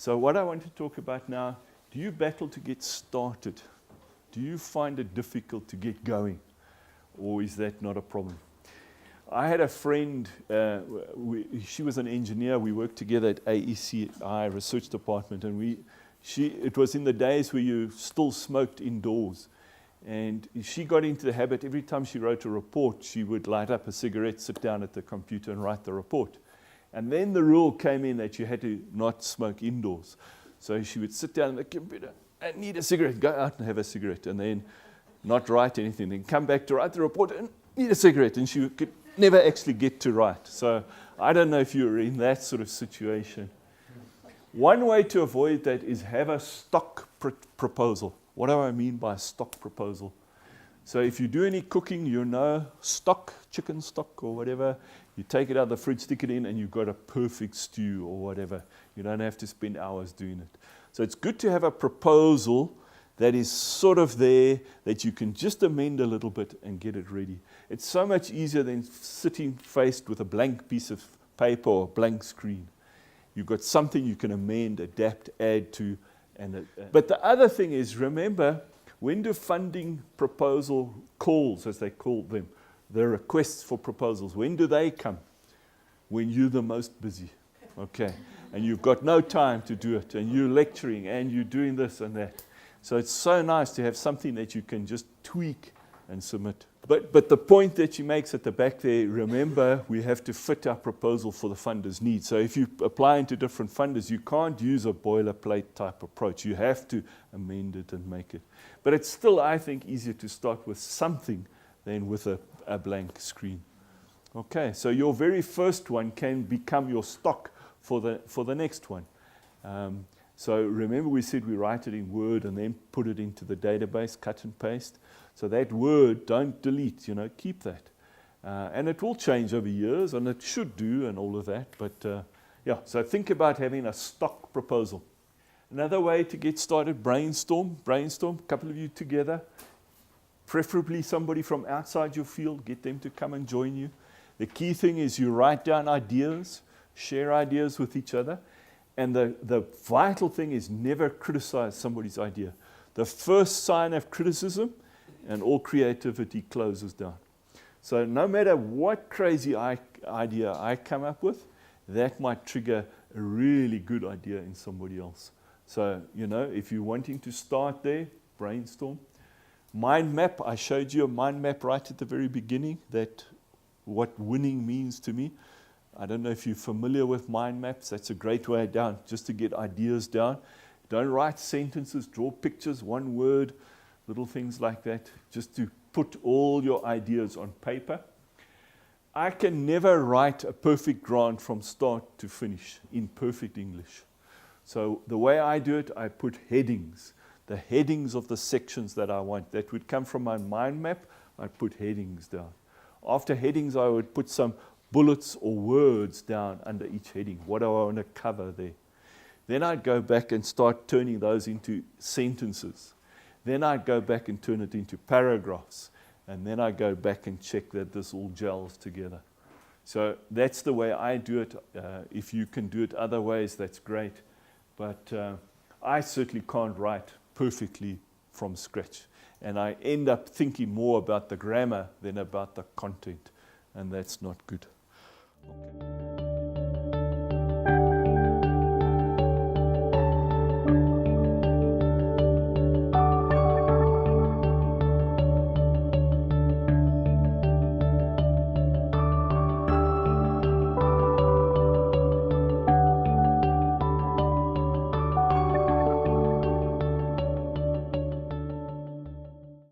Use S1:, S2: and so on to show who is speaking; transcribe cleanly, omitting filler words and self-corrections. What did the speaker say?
S1: So what I want to talk about now, do you battle to get started? Do you find it difficult to get going? Or is that not a problem? I had a friend, she was an engineer, we worked together at AECI Research Department, and it was in the days where you still smoked indoors. And she got into the habit, every time she wrote a report, she would light up a cigarette, sit down at the computer and write the report. And then the rule came in that you had to not smoke indoors. So she would sit down at the computer and need a cigarette, go out and have a cigarette, and then not write anything, then come back to write the report and need a cigarette, and she could never actually get to write. So I don't know if you're in that sort of situation. One way to avoid that is have a stock proposal. What do I mean by stock proposal? So if you do any cooking, you know stock, chicken stock or whatever, you take it out of the fridge, stick it in, and you've got a perfect stew or whatever. You don't have to spend hours doing it. So it's good to have a proposal that is sort of there, that you can just amend a little bit and get it ready. It's so much easier than sitting faced with a blank piece of paper or a blank screen. You've got something you can amend, adapt, add to. But the other thing is, remember, when do funding proposal calls, as they call them, the requests for proposals, when do they come? When you're the most busy, okay? And you've got no time to do it, and you're lecturing, and you're doing this and that. So it's so nice to have something that you can just tweak and submit. But the point that she makes at the back there, remember, we have to fit our proposal for the funder's needs. So if you apply into different funders, you can't use a boilerplate type approach. You have to amend it and make it. But it's still, I think, easier to start with something than with a blank screen. Okay, so your very first one can become your stock for the next one. So remember we said we write it in Word and then put it into the database, cut and paste. So that word, don't delete, keep that. And it will change over years, and it should do, and all of that. But so think about having a stock proposal. Another way to get started, brainstorm, a couple of you together. Preferably somebody from outside your field, get them to come and join you. The key thing is you write down ideas, share ideas with each other. And the vital thing is never criticize somebody's idea. The first sign of criticism and all creativity closes down. So no matter what crazy idea I come up with, that might trigger a really good idea in somebody else. So, if you're wanting to start there, brainstorm. Mind map, I showed you a mind map right at the very beginning, that what winning means to me. I don't know if you're familiar with mind maps. That's a great way down, just to get ideas down. Don't write sentences, draw pictures, one word, little things like that, just to put all your ideas on paper. I can never write a perfect grant from start to finish in perfect English. So the way I do it, I put headings, the headings of the sections that I want. That would come from my mind map. I put headings down. After headings, I would put some bullets or words down under each heading. What do I want to cover there? Then I'd go back and start turning those into sentences. Then I'd go back and turn it into paragraphs. And then I go back and check that this all gels together. So that's the way I do it. If you can do it other ways, that's great. But I certainly can't write perfectly from scratch. And I end up thinking more about the grammar than about the content. And that's not good. Okay.